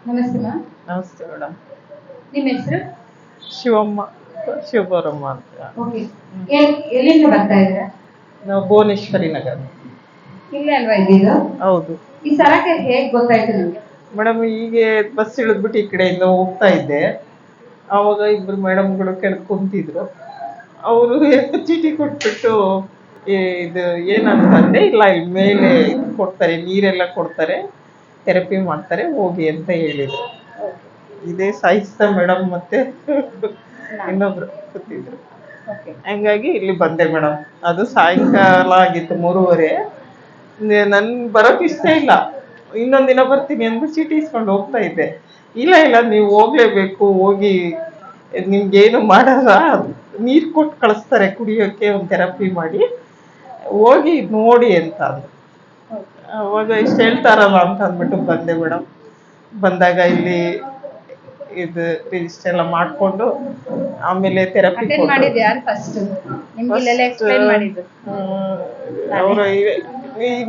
ನಮಸ್ತೆ ಮ್ಯಾಮ್. ನಮಸ್ತೆ ಮೇಡಮ್. ನಿಮ್ಮ ಹೆಸರು? ಶಿವಮ್ಮ, ಶಿವಪುರಮ್ಮ ಅಂತ. ಓಕೆ. ಎಲ್ಲಿಂದ ಬರ್ತಾ ಇದ್ದೀರಾ? ನಾವು ಭುವನೇಶ್ವರಿ ನಗರ. ಇಲ್ಲೇ ಅಲ್ವಾ ಇದ್ದಿದ್ದು? ಹೌದು ಈ ಸ್ಥಳಕ್ಕೆ ಹೇಗ್ ಗೊತ್ತಾಯ್ತು ನಿಮ್ಗೆ? ಮೇಡಮ್, ಹೀಗೆ ಬಸ್ ಇಳಿದ್ಬಿಟ್ಟು ಈ ಕಡೆಯಿಂದ ಹೋಗ್ತಾ ಇದ್ದೆ. ಆವಾಗ ಇಬ್ರು ಮೇಡಮ್ಗಳು ಕೆಳಗೆ ಕುಂತಿದ್ರು. ಅವರು ಚೀಟಿ ಕೊಟ್ಬಿಟ್ಟು ಇದು ಏನಂತಂದೆ, ಇಲ್ಲ ಇಲ್ಲಿ ಮೇಲೆ ಕೊಡ್ತಾರೆ, ನೀರೆಲ್ಲ ಕೊಡ್ತಾರೆ, ಥೆರಪಿ ಮಾಡ್ತಾರೆ, ಹೋಗಿ ಅಂತ ಹೇಳಿದ್ರು. ಇದೇ ಸಾಯಿಸ್ತ ಮೇಡಮ್ ಮತ್ತೆ ಇನ್ನೊಬ್ರು ಕೂತಿದ್ರು. ಓಕೆ. ಹಂಗಾಗಿ ಇಲ್ಲಿ ಬಂದೆ ಮೇಡಮ್. ಅದು ಸಾಯಂಕಾಲ ಆಗಿತ್ತು 3:30. ನನ್ ಬರೋಕ್ ಇಷ್ಟ ಇಲ್ಲ, ಇನ್ನೊಂದ್ ದಿನ ಬರ್ತೀನಿ ಅಂದ್ಬಿಟ್ಟು ಚೀಟಿ ಇಸ್ಕೊಂಡು ಹೋಗ್ತಾ ಇದ್ದೆ. ಇಲ್ಲ ಇಲ್ಲ, ನೀವು ಹೋಗ್ಲೇಬೇಕು, ಹೋಗಿ ನಿಮ್ಗೇನು ಮಾಡಲ್ಲ, ನೀರ್ ಕೊಟ್ಟು ಕಳಿಸ್ತಾರೆ ಕುಡಿಯೋಕೆ, ಒಂದು ಥೆರಪಿ ಮಾಡಿ, ಹೋಗಿ ನೋಡಿ ಅಂತ ಅಂದ್ರು. ಅವಾಗ ಇಷ್ಟ ಹೇಳ್ತಾರಲ್ಲ ಅಂತ ಅಂದ್ಬಿಟ್ಟು ಬಂದೆ ಮೇಡಮ್. ಬಂದಾಗ ಇಲ್ಲಿ ಇದು ರಿಜಿಸ್ಟರ್ ಎಲ್ಲ ಮಾಡ್ಕೊಂಡು ಆಮೇಲೆ ಥೆರಪಿ ಅಟೆಂಡ್ ಮಾಡಿದ್ದು ಯಾರು ಫಸ್ಟ್? ನಿಮ್ಗೆ ಇಲ್ಲೆಲ್ಲ ಎಕ್ಸ್ಪ್ಲೈನ್ ಮಾಡಿದ್ದು? ಅವರ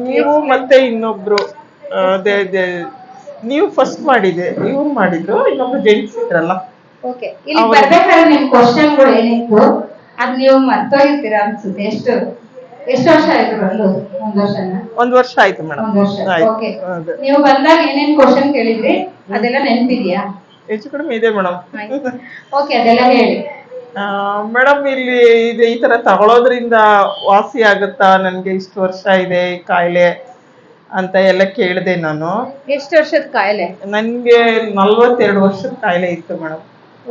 ನೀವು ಮತ್ತೆ ಇನ್ನೊಬ್ರು, ಅದೇ ಅದೇ ನೀವು ಫಸ್ಟ್ ಮಾಡಿದೆ, ಇವ್ರು ಮಾಡಿದ್ರು, ಇನ್ನೊಬ್ರು ಜೆಂಟ್ಸ್ ಇದ್ರಲ್ಲ. ಓಕೆ. ಇಲ್ಲಿ ಬರ್ಬೇಕಾದ್ರೆ ನಿಮ್ ಕ್ವಶನ್ಗಳು ಏನಿತ್ತು ಅದ್ ನೀವು ಮರ್ತೋಗಿರ್ತೀರಾ ಅನ್ಸುತ್ತೆ. ಎಷ್ಟು ವರ್ಷ ಆಯ್ತು ಬಂದು? ಒಂದ್ ವರ್ಷ ಆಯ್ತು ಮೇಡಮ್. ಒಂದ್ ವರ್ಷ. ಓಕೆ. ನೀವು ಬಂದಾಗ ಏನೇನ್ ಕ್ವಶನ್ ಕೇಳಿದ್ರಿ ಅದೆಲ್ಲ ನೆನಪಿದ್ಯಾ? ಹೆಚ್ಚು ಕಡಿಮೆ ಇದೆ ಮೇಡಮ್. ಓಕೆ, ಅದೆಲ್ಲ ಹೇಳಿ ಮೇಡಮ್. ಇಲ್ಲಿ ಇದು ಈ ತರ ತಗೊಳ್ಳೋದ್ರಿಂದ ವಾಸಿ ಆಗುತ್ತಾ, ನನ್ಗೆ ಇಷ್ಟು ವರ್ಷ ಇದೆ ಈ ಕಾಯಿಲೆ ಅಂತ ಎಲ್ಲ ಕೇಳಿದೆ ನಾನು. ಎಷ್ಟು ವರ್ಷದ ಕಾಯಿಲೆ? ನನ್ಗೆ 42 ವರ್ಷದ ಕಾಯಿಲೆ ಇತ್ತು ಮೇಡಮ್.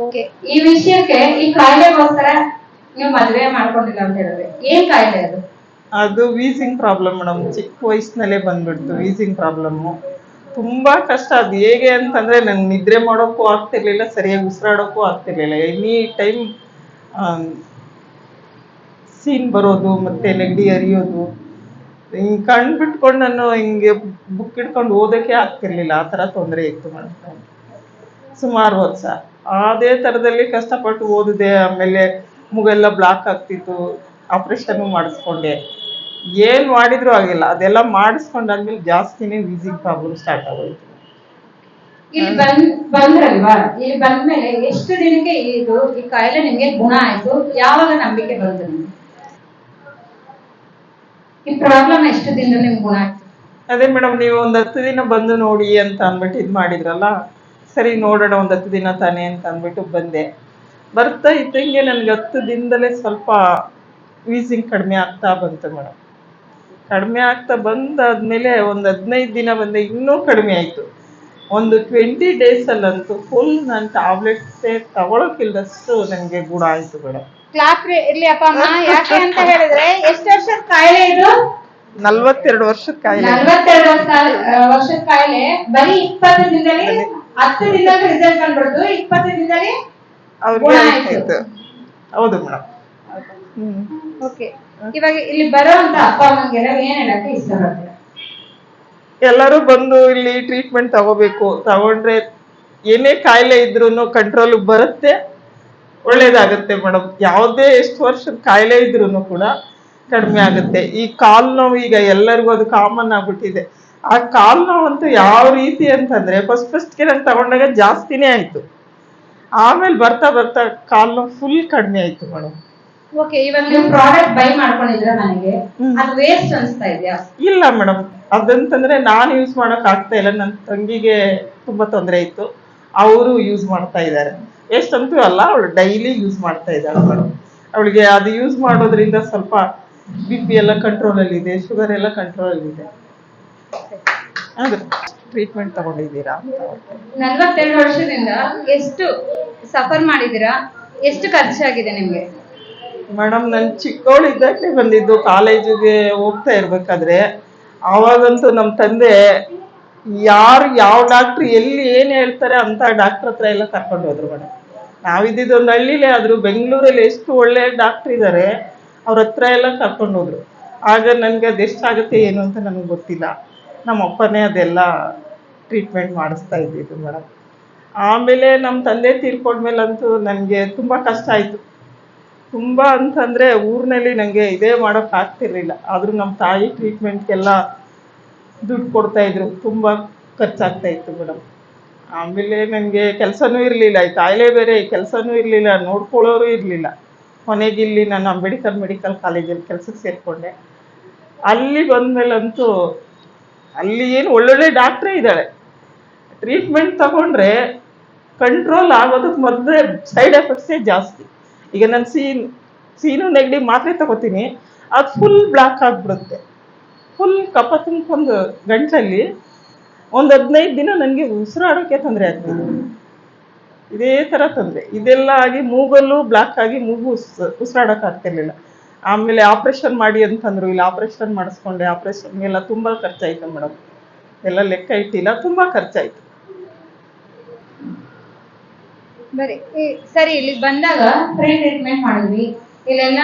ಓಕೆ. ಈ ವಿಷಯಕ್ಕೆ, ಈ ಕಾಯಿಲೆಗೋಸ್ಕರ ನೀವು ಮದುವೆ ಮಾಡ್ಕೊಂಡಿಲ್ಲ ಅಂತ ಹೇಳಿದ್ರೆ, ಏನ್ ಕಾಯಿಲೆ ಅದು? ಅದು ವೀಸಿಂಗ್ ಪ್ರಾಬ್ಲಮ್ ಮೇಡಮ್. ಚಿಕ್ಕ ವಯಸ್ಸಿನಲ್ಲೇ ಬಂದ್ಬಿಡ್ತು ವೀಸಿಂಗ್ ಪ್ರಾಬ್ಲಮ್. ತುಂಬಾ ಕಷ್ಟ. ಅದು ಹೇಗೆ ಅಂತಂದ್ರೆ, ನನ್ ನಿದ್ರೆ ಮಾಡೋಕ್ಕೂ ಆಗ್ತಿರ್ಲಿಲ್ಲ, ಸರಿಯಾಗಿ ಉಸಿರಾಡೋಕ್ಕೂ ಆಗ್ತಿರ್ಲಿಲ್ಲ. ಎನಿ ಟೈಮ್ ಸೀನ್ ಬರೋದು, ಮತ್ತೆ ನೆಗಡಿ ಹರಿಯೋದು, ಹಿಂಗ್ ಕಣ್ ಬಿಟ್ಕೊಂಡು ನಾನು ಹಿಂಗೆ ಬುಕ್ ಹಿಡ್ಕೊಂಡು ಓದಕ್ಕೆ ಆಗ್ತಿರ್ಲಿಲ್ಲ. ಆ ತರ ತೊಂದರೆ ಇತ್ತು ಮೇಡಮ್. ಸುಮಾರು ವರ್ಷ ಅದೇ ತರದಲ್ಲಿ ಕಷ್ಟಪಟ್ಟು ಓದಿದೆ. ಆಮೇಲೆ ಮೂಗೆಲ್ಲ ಬ್ಲಾಕ್ ಆಗ್ತಿತ್ತು, ಆಪರೇಷನ್ ಮಾಡಿಸ್ಕೊಂಡೆ. ಏನ್ ಮಾಡಿದ್ರು ಆಗಿಲ್ಲ. ಅದೆಲ್ಲ ಮಾಡಿಸ್ಕೊಂಡಾದ್ಮೇಲೆ ಜಾಸ್ತಿನೇ ವೀಸಿಂಗ್ ಪ್ರಾಬ್ಲಮ್ ಸ್ಟಾರ್ಟ್ ಆಗೋಯ್ತು. ಇಲ್ಲಿ ಬಂದ್ರಲ್ವಾ, ಇಲ್ಲಿ ಬಂದ್ಮೇಲೆ ಎಷ್ಟು ದಿನಕ್ಕೆ ಈ ಕಾಯಿಲೆ ನಿಮ್ಗೆ ಗುಣ ಆಯ್ತು? ಯಾವಾಗ ನಂಬಿಕೆ ಬಂತು ನಿಮ್ಗೆ? ಈ ಪ್ರಾಬ್ಲಮ್ ಎಷ್ಟು ದಿನದಲ್ಲಿ ನಿಮ್ಗೆ ಗುಣ ಆಯ್ತು? ಅದೇ ಮೇಡಮ್, ನೀವು ಒಂದ್ 10 ದಿನ ಬಂದು ನೋಡಿ ಅಂತ ಅಂದ್ಬಿಟ್ಟು ಇದ್ ಮಾಡಿದ್ರಲ್ಲ, ಸರಿ ನೋಡೋಣ, ಒಂದ್ 10 ದಿನ ತಾನೆ ಅಂತ ಅಂದ್ಬಿಟ್ಟು ಬಂದೆ. ಬರ್ತಾ ಇದ್ದಂಗೆ ನನ್ಗೆ 10 ದಿನದಲ್ಲೇ ಸ್ವಲ್ಪ ವೀಸಿಂಗ್ ಕಡಿಮೆ ಆಗ್ತಾ ಬಂತು ಮೇಡಮ್. ಕಡಿಮೆ ಆಗ್ತಾ ಬಂದಾದ್ಮೇಲೆ ಒಂದ್ 15 ದಿನ ಬಂದೆ, ಇನ್ನೂ ಕಡಿಮೆ ಆಯ್ತು. ಒಂದು 20 days ಅಲ್ಲಂತೂ ಫುಲ್ ನಾನು ಟ್ಯಾಬ್ಲೆಟ್ಸ್ ತಗೊಳಕ್ಕಿಲ್ದಷ್ಟು ನನಗೆ ಗುಣ ಆಯ್ತು ಮೇಡಮ್. ಕ್ಲಾಸ್ ಇರ್ಲಿ ಅಪ್ಪ ಅಮ್ಮ. ಯಾಕೆ ಅಂತ ಹೇಳಿದ್ರೆ, ಎಷ್ಟು ವರ್ಷದ ಕಾಯಿಲೆ ಇದು? 42 ವರ್ಷದ ಕಾಯಿಲೆ. 42 ವರ್ಷದ ಕಾಯಿಲೆ. ಬರೀ 20 ದಿನದಲ್ಲಿ, 10 ದಿನದಲ್ಲಿ ರಿಸಲ್ಟ್ ಬಂದ್ಬಿಡ್ತು, 20 ದಿನದಲ್ಲಿ ಅವ್ರಿಗೆ ಆಯ್ತು. ಹೌದು ಮೇಡಮ್. ಓಕೆ. ಇವಾಗ ಇಲ್ಲಿ ಬರೋಂತ ಅಪ್ಪ ಅಮ್ಮಂಗೆಲ್ಲ ಏನ್ ಹೇಳಕ್ಕೆ ಇಷ್ಟಪಡ್ತೀರಾ? ಎಲ್ಲರೂ ಬಂದು ಇಲ್ಲಿ ಟ್ರೀಟ್ಮೆಂಟ್ ತಗೋಬೇಕು. ತಗೊಂಡ್ರೆ ಏನೇ ಕಾಯಿಲೆ ಇದ್ರೂ ಕಂಟ್ರೋಲ್ ಬರುತ್ತೆ, ಒಳ್ಳೇದಾಗುತ್ತೆ ಮೇಡಮ್. ಯಾವುದೇ ಎಷ್ಟು ವರ್ಷದ ಕಾಯಿಲೆ ಇದ್ರೂ ಕೂಡ ಕಡಿಮೆ ಆಗುತ್ತೆ. ಈ ಕಾಲ್ ನೋವು ಈಗ ಎಲ್ಲರಿಗೂ ಅದು ಕಾಮನ್ ಆಗ್ಬಿಟ್ಟಿದೆ. ಆ ಕಾಲ್ ನೋವಂತೂ ಯಾವ ರೀತಿ ಅಂತಂದ್ರೆ, ಫಸ್ಟ್ಗೆ ನಾನು ತಗೊಂಡಾಗ ಜಾಸ್ತಿನೇ ಆಯ್ತು. ಆಮೇಲೆ ಬರ್ತಾ ಬರ್ತಾ ಕಾಲ್ ನೋವು ಫುಲ್ ಕಡಿಮೆ ಆಯ್ತು ಮೇಡಮ್. ಓಕೆ. ಇವಾಗ ನೀವು ಪ್ರಾಡಕ್ಟ್ ಬೈ ಮಾಡ್ಕೊಂಡಿದ್ರ ನನಗೆ ಅದು ವೇಸ್ಟ್ ಅನ್ಸ್ತಾ ಇದೆಯಾ? ಇಲ್ಲ ಮೇಡಮ್, ಅದಂತಂದ್ರೆ ನಾನು ಯೂಸ್ ಮಾಡಕ್ ಆಗ್ತಾ ಇಲ್ಲ. ನನ್ನ ತಂಗಿಗೆ ತುಂಬಾ ತೊಂದರೆ ಇತ್ತು, ಅವರು ಯೂಸ್ ಮಾಡ್ತಾ ಇದ್ದಾರೆ. ಎಷ್ಟಂತೂ ಅಲ್ಲ, ಅವಳು ಡೈಲಿ ಯೂಸ್ ಮಾಡ್ತಾ ಇದ್ದಾಳೆ ಮೇಡಮ್. ಅವಳಿಗೆ ಅದು ಯೂಸ್ ಮಾಡೋದ್ರಿಂದ ಸ್ವಲ್ಪ BP ಎಲ್ಲ ಕಂಟ್ರೋಲ್ ಅಲ್ಲಿ ಇದೆ, ಶುಗರ್ ಎಲ್ಲ ಕಂಟ್ರೋಲ್ ಅಲ್ಲಿ ಇದೆ. ಅದ್ರ ಟ್ರೀಟ್ಮೆಂಟ್ ತಗೊಂಡಿದ್ದೀರಾ? 42 ವರ್ಷದಿಂದ ಎಷ್ಟು ಸಫರ್ ಮಾಡಿದ್ದೀರಾ? ಎಷ್ಟು ಖರ್ಚಾಗಿದೆ ನಿಮ್ಗೆ? ಮೇಡಮ್, ನನ್ ಚಿಕ್ಕವಳಿದ್ದಾಗಲೇ ಬಂದಿದ್ದು. ಕಾಲೇಜಿಗೆ ಹೋಗ್ತಾ ಇರ್ಬೇಕಾದ್ರೆ ಆವಾಗಂತೂ ನಮ್ಮ ತಂದೆ ಯಾರು ಯಾವ ಡಾಕ್ಟ್ರ್ ಎಲ್ಲಿ ಏನ್ ಹೇಳ್ತಾರೆ ಅಂತ ಡಾಕ್ಟರ್ ಹತ್ರ ಎಲ್ಲ ಕರ್ಕೊಂಡು ಹೋದ್ರು ಮೇಡಮ್. ನಾವಿದ್ದಿದ್ದು ಒಂದು ಹಳ್ಳಿಲೇ, ಆದ್ರೂ ಬೆಂಗಳೂರಲ್ಲಿ ಎಷ್ಟು ಒಳ್ಳೆ ಡಾಕ್ಟರ್ ಇದ್ದಾರೆ, ಅವ್ರ ಹತ್ರ ಎಲ್ಲ ಕರ್ಕೊಂಡು ಹೋದ್ರು. ಆಗ ನನ್ಗೆ ಅದೆಷ್ಟಾಗುತ್ತೆ ಏನು ಅಂತ ನನಗೆ ಗೊತ್ತಿಲ್ಲ. ನಮ್ಮ ಅಪ್ಪನೇ ಅದೆಲ್ಲ ಟ್ರೀಟ್ಮೆಂಟ್ ಮಾಡಿಸ್ತಾ ಇದ್ದಿದ್ದು ಮೇಡಮ್. ಆಮೇಲೆ ನಮ್ಮ ತಂದೆ ತೀರ್ಕೊಂಡ್ಮೇಲಂತೂ ನನಗೆ ತುಂಬ ಕಷ್ಟ ಆಯಿತು. ತುಂಬ ಅಂತಂದರೆ ಊರಿನಲ್ಲಿ ನನಗೆ ಇದೇ ಮಾಡೋಕ್ಕೆ ಆಗ್ತಿರ್ಲಿಲ್ಲ. ಆದರೂ ನಮ್ಮ ತಾಯಿ ಟ್ರೀಟ್ಮೆಂಟ್ಗೆಲ್ಲ ದುಡ್ಡು ಕೊಡ್ತಾಯಿದ್ರು, ತುಂಬ ಖರ್ಚಾಗ್ತಾ ಇತ್ತು ಮೇಡಮ್. ಆಮೇಲೆ ನನಗೆ ಕೆಲಸನೂ ಇರಲಿಲ್ಲ, ಈ ಕಾಯಿಲೆ ಬೇರೆ, ಕೆಲಸನೂ ಇರಲಿಲ್ಲ, ನೋಡ್ಕೊಳ್ಳೋರು ಇರಲಿಲ್ಲ. ಕೊನೆಗೆ ಇಲ್ಲಿ ನಾನು ಅಂಬೇಡ್ಕರ್ ಮೆಡಿಕಲ್ ಕಾಲೇಜಲ್ಲಿ ಕೆಲಸಕ್ಕೆ ಸೇರಿಕೊಂಡೆ. ಅಲ್ಲಿ ಬಂದ್ಮೇಲಂತೂ ಅಲ್ಲಿ ಏನು ಒಳ್ಳೊಳ್ಳೆ ಡಾಕ್ಟ್ರೇ ಇದ್ದಾಳೆ. ಟ್ರೀಟ್ಮೆಂಟ್ ತಗೊಂಡ್ರೆ ಕಂಟ್ರೋಲ್ ಆಗೋದಕ್ಕೆ ಮೊದಲೇ ಸೈಡ್ ಎಫೆಕ್ಟ್ಸೇ ಜಾಸ್ತಿ. ಈಗ ನಾನು ಸೀನು ನೆಗಡಿ ಮಾತ್ರೆ ತಗೋತೀನಿ, ಅದು ಫುಲ್ ಬ್ಲಾಕ್ ಆಗಿಬಿಡುತ್ತೆ. ಫುಲ್ ಕಫ ತುಂಬಿಕೊಂಡು ಗಂಟಲಲ್ಲಿ ಒಂದು 15 ದಿನ ನನಗೆ ಉಸಿರಾಡೋಕ್ಕೆ ತೊಂದರೆ ಆಗ್ತದೆ. ಇದೇ ಥರ ತೊಂದರೆ. ಇದೆಲ್ಲ ಆಗಿ ಮೂಗಲ್ಲೂ ಬ್ಲಾಕ್ ಆಗಿ ಮೂಗು ಉಸಿರಾಡೋಕ್ಕಾಗ್ತಿರ್ಲಿಲ್ಲ. ಆಮೇಲೆ ಆಪ್ರೇಷನ್ ಮಾಡಿ ಅಂತಂದ್ರು. ಇಲ್ಲಿ ಆಪ್ರೇಷನ್ ಮಾಡಿಸ್ಕೊಂಡೆ. ಆಪ್ರೇಷನ್ಗೆಲ್ಲ ತುಂಬ ಖರ್ಚಾಯಿತು ಮೇಡಮ್. ಎಲ್ಲ ಲೆಕ್ಕ ಇಟ್ಟಿಲ್ಲ, ತುಂಬ ಖರ್ಚಾಯಿತು. ಬರೀ ಸರಿ, ಇಲ್ಲಿ ಬಂದಾಗ ಫ್ರೀ ಟ್ರೀಟ್ಮೆಂಟ್ ಮಾಡಿದ್ವಿ. ಇಲ್ಲೆಲ್ಲ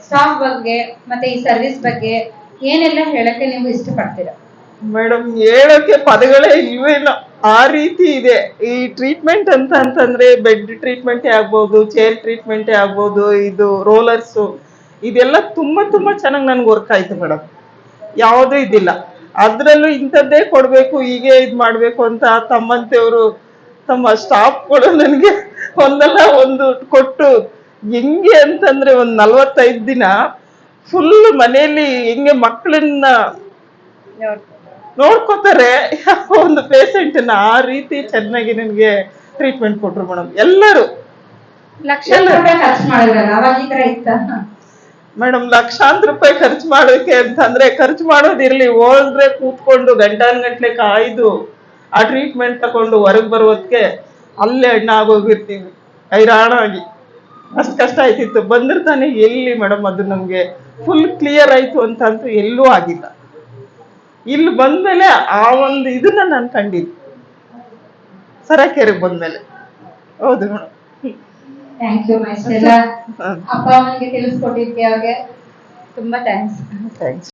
ಸ್ಟಾಫ್ ಬಗ್ಗೆ ಮತ್ತೆ ಈ ಸರ್ವಿಸ್ ಬಗ್ಗೆ ಏನೆಲ್ಲ ಹೇಳಕ್ಕೆ ನೀವು ಇಷ್ಟಪಡ್ತೀರಾ? ಮೇಡಮ್, ಹೇಳೋಕೆ ಪದಗಳೇ ಇಲ್ವೇನೋ, ಆ ರೀತಿ ಇದೆ ಈ ಟ್ರೀಟ್ಮೆಂಟ್ ಅಂತಂದ್ರೆ. ಬೆಡ್ ಟ್ರೀಟ್ಮೆಂಟೇ ಆಗ್ಬೋದು, ಚೇರ್ ಟ್ರೀಟ್ಮೆಂಟೇ ಆಗ್ಬೋದು, ಇದು ರೋಲರ್ಸು, ಇದೆಲ್ಲ ತುಂಬಾ ತುಂಬಾ ಚೆನ್ನಾಗಿ ನನ್ಗೆ ವರ್ಕ್ ಆಯ್ತು ಮೇಡಮ್. ಯಾವುದೂ ಇದಿಲ್ಲ. ಅದ್ರಲ್ಲೂ ಇಂಥದ್ದೇ ಕೊಡ್ಬೇಕು, ಹೀಗೆ ಇದು ಮಾಡ್ಬೇಕು ಅಂತ ತಮ್ಮಂತೆಯವರು, ತಮ್ಮ ಸ್ಟಾಫ್ಗಳು ನನಗೆ ಒಂದಲ್ಲ ಒಂದು ಕೊಟ್ಟು, ಹೆಂಗೆ ಅಂತಂದ್ರೆ ಒಂದು 45 ದಿನ ಫುಲ್ ಮನೆಯಲ್ಲಿ ಹೆಂಗೆ ಮಕ್ಕಳನ್ನ ನೋಡ್ಕೋತಾರೆ ಒಂದು ಪೇಷಂಟ್ನ, ಆ ರೀತಿ ಚೆನ್ನಾಗಿ ನನಗೆ ಟ್ರೀಟ್ಮೆಂಟ್ ಕೊಟ್ರು ಮೇಡಮ್. ಎಲ್ಲರೂ ಲಕ್ಷಾಂತರ ರೂಪಾಯಿ ಖರ್ಚು ಮಾಡಿದ್ರಲ್ಲ, ಅವಾಗ ಈ ತರ ಇತ್ತ? ಮೇಡಮ್, ಲಕ್ಷಾಂತರ ರೂಪಾಯಿ ಖರ್ಚು ಮಾಡೋಕೆ ಅಂತಂದ್ರೆ, ಖರ್ಚು ಮಾಡೋದಿರ್ಲಿ, ಹೋದ್ರೆ ಕೂತ್ಕೊಂಡು ಗಂಟೆ ಕಾಯ್ದು ಆ ಟ್ರೀಟ್ಮೆಂಟ್ ತಗೊಂಡು ಹೊರಗೆ ಬರೋದಕ್ಕೆ ಅಲ್ಲೇ ಹಣ್ಣಾಗೋಗಿರ್ತೀವಿ ಹೈರಾಣಾಗಿ. ಅಷ್ಟು ಕಷ್ಟ ಆಯ್ತಿತ್ತು. ಬಂದಿರ್ತಾನೆ ಎಲ್ಲಿ ಮೇಡಮ್ ಅದು ನಮ್ಗೆ ಫುಲ್ ಕ್ಲಿಯರ್ ಆಯ್ತು ಅಂತಂತೂ ಎಲ್ಲೂ ಆಗಿಲ್ಲ. ಇಲ್ಲಿ ಬಂದ್ಮೇಲೆ ಆ ಒಂದು ಇದನ್ನ ನಾನು ಕಂಡಿದ್ದು ಸರಕೆರೆಗೆ ಬಂದ್ಮೇಲೆ. ಹೌದು ಮೇಡಮ್. Thank you. ಇಷ್ಟೆಲ್ಲ ಅಪ್ಪ ಅಮ್ಮನಿಗೆ ತಿಳಿಸ್ಕೊಟ್ಟಿದ್ದೆ, ಅವ್ರಿಗೆ ತುಂಬಾ ಥ್ಯಾಂಕ್ಸ್.